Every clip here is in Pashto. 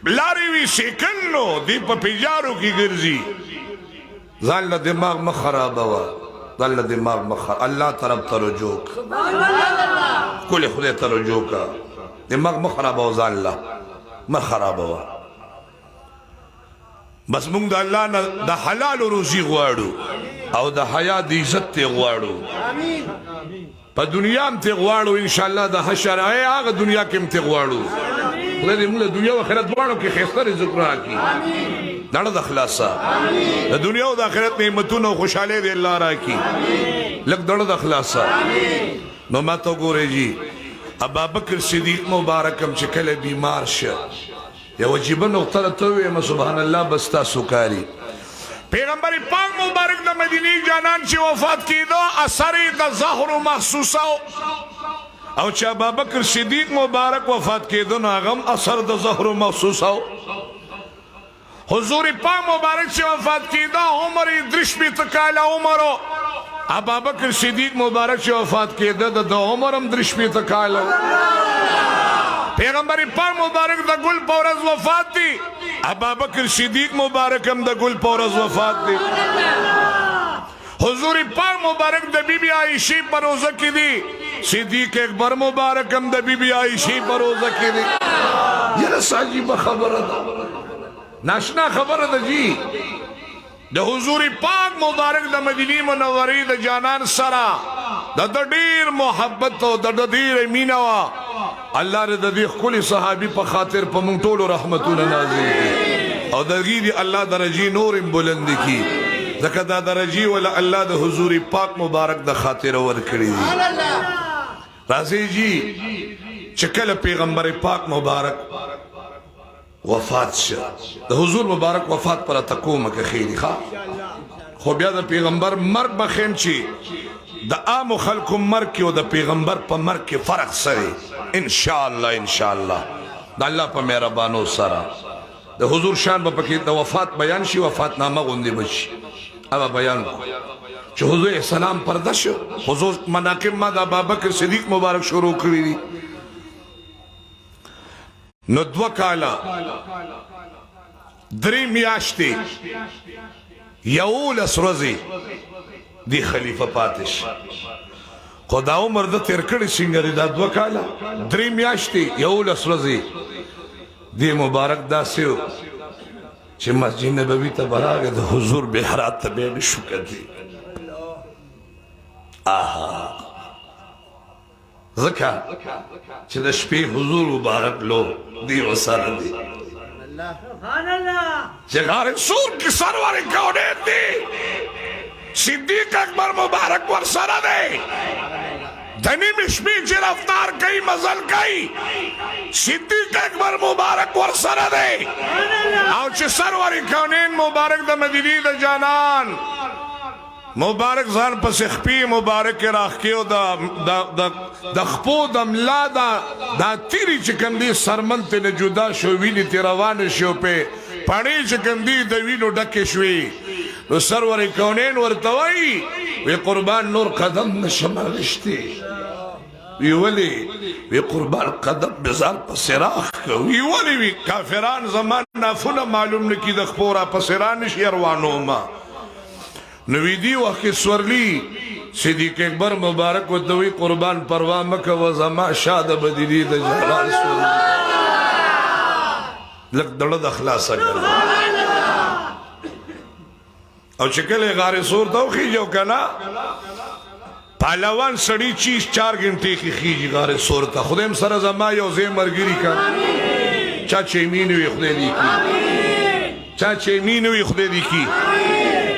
لاری وی سیکل نو دی پا پیجارو کی گرزی ځان له دماغ مه خرابوه ځان له دماغ مه خرابوه الله طرف ته رجوع کولې خدای ته رجوع کا دماغ مه خرابوه ځان له مه خرابوه بس مونږ د الله نه د حلال روزي غواړو او د حیا د عزت ته غواړو په دنیا هم ته غواړو ان شاء الله د حشر هغه دنیا کې هم ته غواړو خدای دې موږ دنیا او آخرت دواړو کې ښایسته رزق راکړي داړه د خلاصه د دنیا او د آخرت نعمتونه او خوشحالۍ دې الله راکړي لږ داړه د خلاصه نو ما ته وګورئ جي ابابکر صدیق مبارک هم چې کله بیمار شه یو عجیبه نقطه راته ووایم سبحان الله بس تاسو کاري پیغمبر پاک مبارک د مدینه جانان چې وفات کیدو اثر د زهر محسوسه او چې ابابکر صدیق مبارک وفات کیدو هغه اثر د زهر محسوسه حضور پاک مبارک چې وفات کیدو عمر درش بیت کاله عمرو ابابکر صدیق مبارک چې وفات کیدو د عمر هم درش بیت کاله پیغمبر پاک مبارک د ګل پورز وفات دی ابابکر صدیق مبارک هم د ګل پورز وفات دی حضور پاک مبارک د بی بی عائشہ پر روزه کې دی صدیق اکبر مبارک هم د بی بی عائشہ پر روزه کې دی یره عجیب خبره ده ناشنا خبره ده جی د حضور پاک مبارک د مدینه منوره د جانان سره د ډیر محبت او د ډیر مینه وا الله ر د دې خپل صحابي په خاطر په مونږ ټولو رحمتونه نازل کړي او دغې دي الله درجه نور بلند کړي ځکه دا درجه ولا الله د حضور پاک مبارک د خاطر ور کړی دي راځي جی چې کله پیغمبر پاک مبارک وفات شه د حضور مبارک وفات پر تقوم کې خیری ښه خو بیا د پیغمبر مرګ بخیم چی د عام خلکو مرګ کې او د پیغمبر په مرګ کې فرق سره ان شاء الله د الله په مهربانو سره د حضور شان په کې د وفات بیان شي وفات نامه غوندي بشي ابا بیان چې حضور سلام پرده شو حضور مناقب ما د ابوبکر صدیق مبارک شروع کړی دي نو دو کالا درې میاشتې یولس ورځې دی خلیفہ پاتش خدا عمر د تیر کړي څنګه دا دو کالا درې میاشتې یولس ورځې دی مبارک داسې چې مسجد نبوي ته براغه د حضور بهرات ته به شکر دي آها زکا چې د شپې حضور مبارک لو دی وسره دی چې غار سور کی سرور کونین دی صدیق اکبر مبارک ور سره دی دنی مشپی چې رفتار کئی مزل کئی صدیق اکبر مبارک ور سره دی او چې سرور کونین مبارک د مدینه د جانان مبارک ځان پس خپي مبارک راخ کېو د خپو د ملا دا تیری چې کوم دی سرمن ته نه جدا شو ویني تی روان شو په پړې چې کوم دی د وینو ډکې شوې نو سرور کونین ورته وایي وی قربان نور قدم نشم غشتي وی ولی وی قربان قدم بزار پس راخ وی ولی وی کافران زمان نافونه معلوم نکی د خپو را پس رانش یروانو ما نوی دی وقت سورلی صدیق اکبر مبارک و دوی قربان پروا مکه و زما شاد بدلی د جلال سورلی لک دړه د خلاصه کړ او چکل غار سور تو خیجو کنا پهلوان سړی چیز 4 غنټې کې خیجی غار سور ته خدایم سره زما یو زې مرګری کا چا چې مينوي خدای دی کی چا چې مينوي خدای دی کی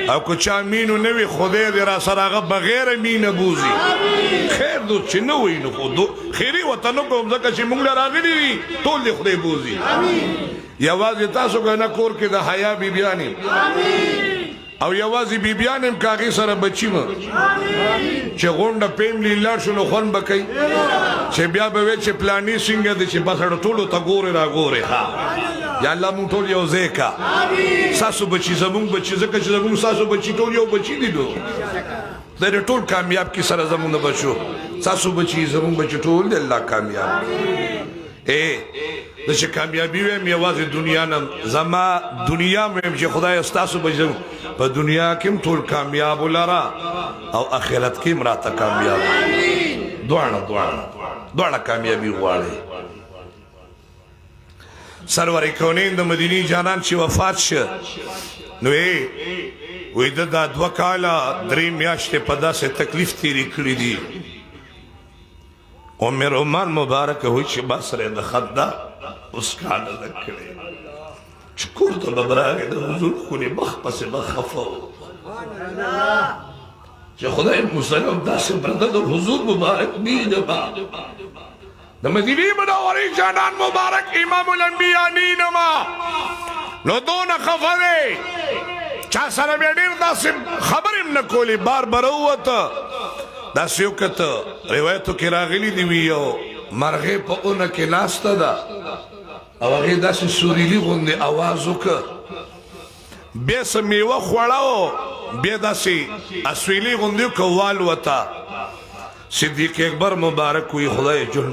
او کو چا مینو نوی خدای دی را سراغه بغیر مینه بوزی خیر دو چه نوی نو خودو خیری وطنو کوم زکا چه مونگ لراغی دی طول دی خدای بوزی یوازی تاسو گنا کور که دا حیا بی بیانیم او یوازی بی بیانیم کاغی سر بچیم چه غونده پیملی لار شنو خون بکی چه بیا بوی چه پلانی سنگه دی چه بسر طولو تا گوری را گوری یا الله مون ټول یو ځکه ساسو بچی زمون بچی زکه چې زمون ساسو بچی ټول یو بچی دي نو دا ټول کامیاب کی سره زمون بچو ساسو بچی زمون بچی ټول الله کامیاب د چې کامیابي ویم یوازې دنیا نه زما دنیا ویم چې خدای ستاسو به په دنیا کې هم ټول کامیاب ولره او آخرت کې هم راته کامیاب دواړه کامیابي غواړي سرور کونین د مدینی جانان چې وفات شه نو وی دا 2 کاله 3 میاشتې په داسې تکلیف تیرې کړې دي ام رومان مبارک وی چې ما سره د خط ده اوس کاله نه کړې چې کور ته به راغی د حضور خونې مخ پسې به خفه و چې خدای مسلم داسې برده د حضور مبارک مینه به د مدینې منورې جانان مبارک امام الانبیا نینما نو دونه خفه دی چا سره بیا ډېر داسې خبرې هم نه کولې بار ووته داسې وکته روایتو کې راغلي دي وي یو مرغۍ په اونه کې ناسته ده او هغې داسې سوریلي غوندې اواز وکړه بیا څه میوه خوړه بیا داسې اسویلي غوندې وکړه والوته صدیق اکبر مبارک وی خدای جن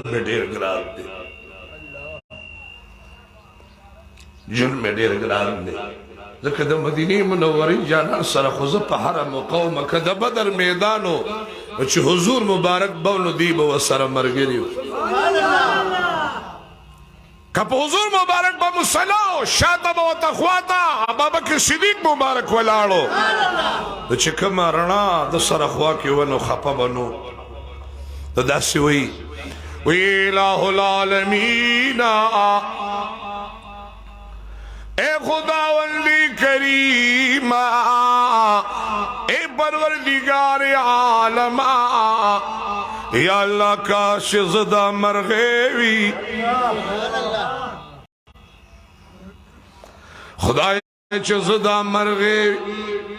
میں ډیر ګران دی ځکه د مدینې منورې جانان سره خو زه په حرم و قومه که د بدر میدانو چې حضور مبارک به نو دی به ورسره ملګري وو که په حضور مبارک به مصلا و شاته به ورته خواته ابوبکر صدیق مبارک ولاړو د چې کومه رڼا د سره خوا کې ونه خفه به نو تو داسې وی الہ العالمین اے خداوندی کریم اے پروردگار عالم یا اللہ کاش زدہ مرغیوی خدای چه زدہ مرغیوی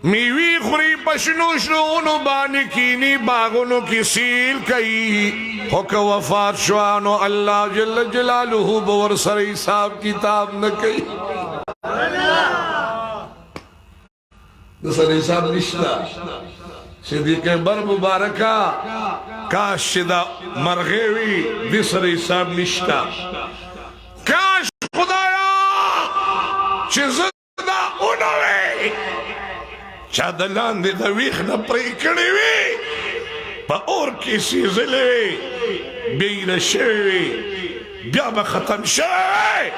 میوی خوری پشنو شنونو بانی کینی باغونو کی سیل کئی خوک وفات شوانو اللہ جل جلالہ بور سر حساب کتاب نکی سر حساب نشتا صدیق اکبر مبارکہ کاش دا مرغیوی دی سر حساب نشتا کاش خدایا چیزدہ اونوی چا دلان دی دا ویخ نا پری کڑی وی پا اور کسی زلی بیر شوی بیا با ختم شوی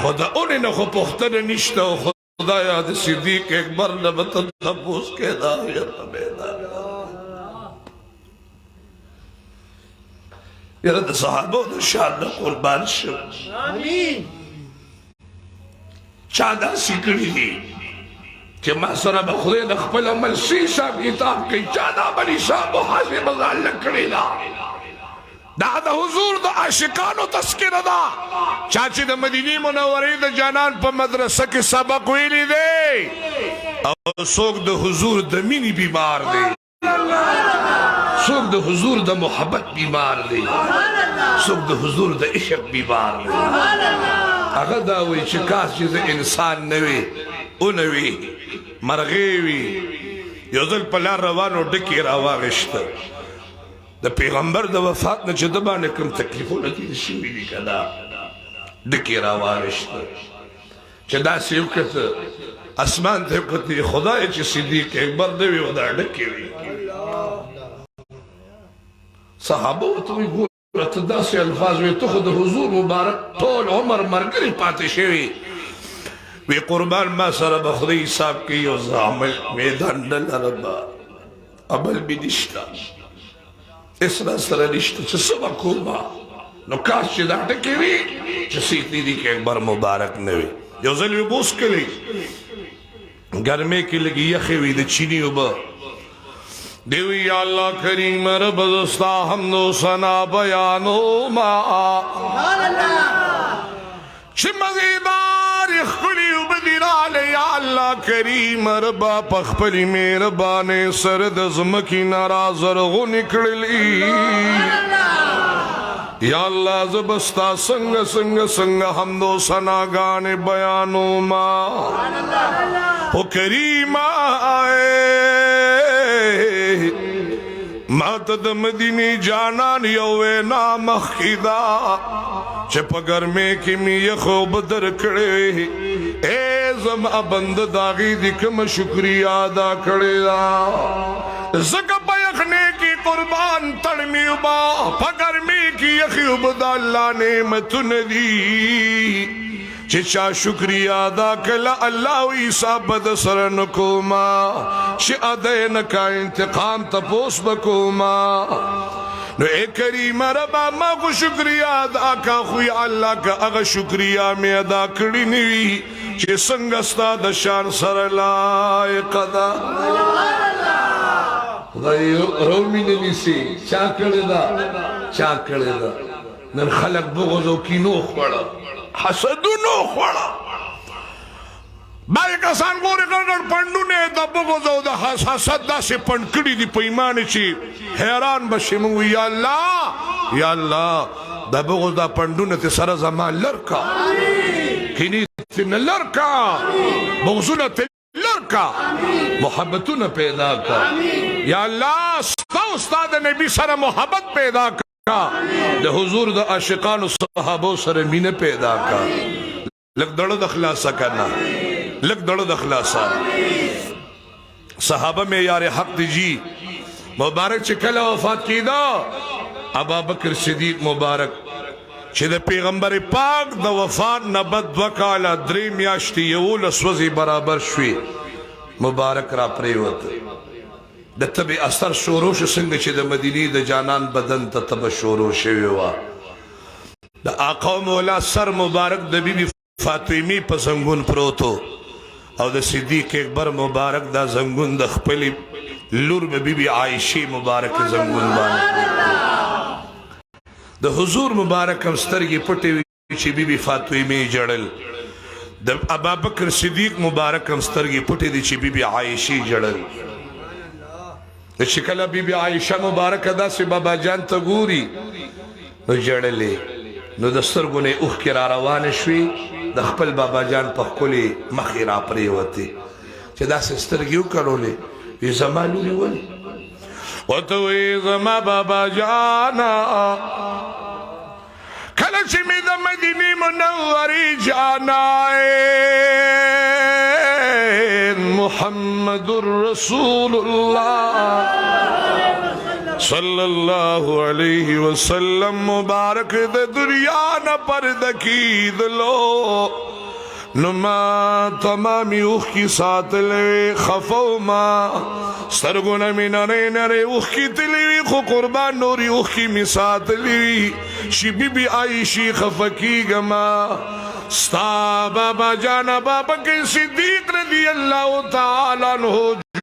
خدا اونی نخو پختن نشتا و خدا یاد صدیق اکبر نبتن تبوس کے دایت بیدار یرد صحابو دا شان قربان شو چا دا سکڑی دی کہ ما سره به خدای د خپل عمل سی حساب کتاب کوي چا دا بل حساب محاسبه ځان کړی دا د حضور د عاشقانو تذکره ده چا چې د مدینې منورې د جانان په مدرسه کې سبق ویلی دی او څوک د حضور د مینې بیمار دی څوک د حضور د محبت بیمار دی څوک د حضور د عشق بیمار دی هغه دا وایي چې کاش چې زه انسان نه وي اونوي مرغیوی یو ځل په لار روانو ډکې راواغېسته د پیغمبر د وفات نه چې د باندې کوم تکلیفونه تېر شوي دي که دا ډکې راواغېسته چې داسې وکته اسمان ته وکتې خدای چې صدیق اکبر نه وي او دا ډکې وي صحابه ورته وایي ګوره ته داسې الفاظ وایي ته خو د حضور مبارک ټول عمر ملګري پاتې شوي وی قربان ما سره به خدای حساب کوي او زه عمل میدان نه لرم عمل مې نشته هېڅ راسره نشته چې څه به کومه نو کاش چې دا ټکې وي چې صدیق اکبر مبارک نه وي یو ځل وی بوس کړی ګرمۍ کې لږې یخې وي د چیني اوبه دی وی یا الله کریم رب زه ستا حمد و ثنا بیانوما چې مزیدار ښکلي اوبه دي راغلې یا الله کریم ربا په خپلې مهربانۍ سره د ځمکې نه رازرغونې کړلي یا الله زه به ستا څنګه حمد و ثناګانې بیانوما او کریمه ماته د مدینی جانان یو وینا مخیدا چې په ګرمۍ کې مې یخو بدر کړې اے زما بند داغي د کوم شکریا ادا کړې دا زکه په یخنۍ کې قربان تړمې وبا په ګرمۍ کې یخي وبد الله نعمتونه دي چې چا شکریا ادا کړه الله وی صاحب د سر نکوما چې اده نه کا انتقام تپوس بکوما نو اے کریم ربا ما کو شکریا ادا کا خو الله کا هغه شکریا می ادا کړی نیوی چې څنګه ستاد شان سره لایق ده خدای رومي نلیسی چا کړی دا نن خلق بغض او کینو خوړه حسدونو خوړه باید کسان گوری گرگر پندونه دا بغض او دا حسد دا سی پند کری دی پیمانی چی حیران بشی منگو یا اللہ دا بغض دا پندونه تی سر زمان لرکا کینی تی نلرکا بغضونه تی لرکا محبتونه پیدا کا یا اللہ ستا استاد نبی سر محبت پیدا کا دا حضور دا عاشقان و صحابو سر مین پیدا کا لگ دڑو دا خلاصہ کرنا لگ دڑو دا خلاصہ صحابہ میں یار حق دی جی مبارک چکل وفات کی دا ابا بکر صدیق مبارک چھ دا پیغمبر پاک دا وفات نبت وکالا دری میاشتی یول اسوزی برابر شوی مبارک را پریوت دا تب اثر شوروش سنگ چھ دا مدینی دا جانان بدن تا تب شوروش ویوا دا آقا مولا سر مبارک دا بی بی فاطمی پا زنگون پروتو او دا صدیق اکبر مبارک دا زنگون دا خپلی لور بی بی عائشی مبارک زنگون بانا دا حضور مبارک ہم سترگی پٹی وی چی بی بی فاطمی جڑل دا ابا بکر صدیق مبارک ہم سترگی پٹی دی چی بی بی عائشی جڑل دا شکل بی بی عائشہ مبارک دا سی بابا جان تا گوری نو جڑلے نو دستر گنے اوخ کی را روان شوی دا خپل بابا جان پا کلی مخی را پریوتی چه دا سسترگیو کرو لے وی زمانو لی ولی و توی زمان بابا جانا کلچی می دا مدینی منوری جانا محمد الرسول اللہ صلی اللہ علیہ وسلم مبارک دے دنیا نہ پردکی دلو نما تمامی اوخ کی ساتھ لے خفو ما سرگونا میں نرے نرے اوخ کی تلیوی خو قربان نوری اوخ کی می ساتھ لیوی شی بی بی عائشی خفکی گما ستا بابا جانا بابا کے صدیق رضی اللہ تعالیٰ عنہ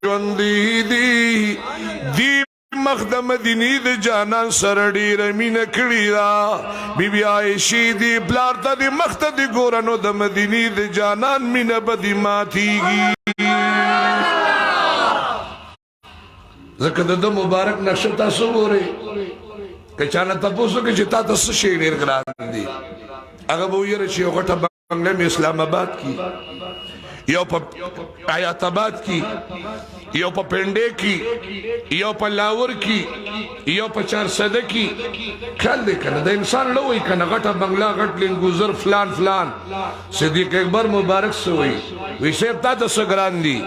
جوندی دی مخدم مدینی د جانان سرڑی رمین کڑی دا بی بی عائشی دی بلارتا دی مخت دی گورنو د مدینی د جانان مین بدی ماتی گی زکر دا مبارک نقشتا سو گو رہے کچانا تپوسو کہ جتا تا سشی نیر گران دی اگر وہ یہ رچی اغٹا بنگلے میں اسلام آباد کی یو پا آیات آباد کی یو پا پنڈے کی یو پا لاور کی یو پا چار صدہ کی خیال دے کنا دا انسان لوئی کنا غٹا بنگلہ غٹ لنگوزر فلان فلان صدیق اکبر مبارک سوئی وی سیبتا تا سگران دی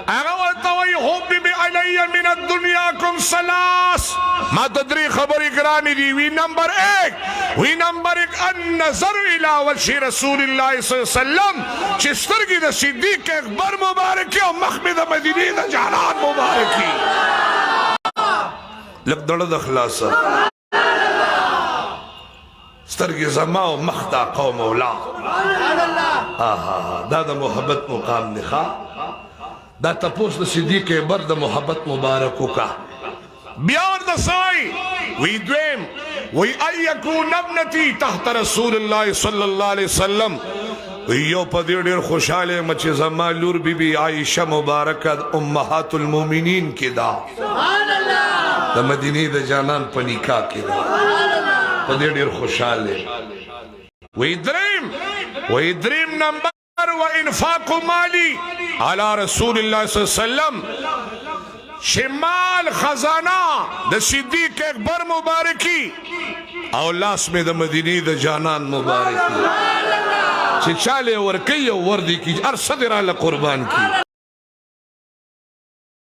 اغوالتوئی حبی بی علی من الدنیا کم سلاس ما تدری خبر اکرانی دی وی نمبر ایک ان نظر الى وجہ رسول اللہ صلی اللہ علیہ وسلم چسترگی دا صدیق اکبر مبارکی و مخمد مدینی دا جانان مبارکی لگ دڑد اخلاصا سترگی زما و مخدا قوم اولا دا محبت مقام نخوا دا تپوس دا صدیق اکبر دا محبت مبارکو کا بیار دا سائی وی دویم وی ایکون ابنتی تحت رسول اللہ صلی اللہ علیہ وسلم یو پا دیر دیر خوشحالے مچے زمان لور بی بی عائشہ مبارکت امہات المومنین کی دا دا مدینی دا جانان پا نکاح کی دا پا دیر دیر خوشحالے وی دریم نمبر و انفاق مالی علی رسول اللہ صلی اللہ علیہ وسلم شمال خزانه د صدیق اکبر مبارکی او لاس میں د مدینی د جانان مبارکی چې چاله ورکی او وردی کی ارصد را قربان کی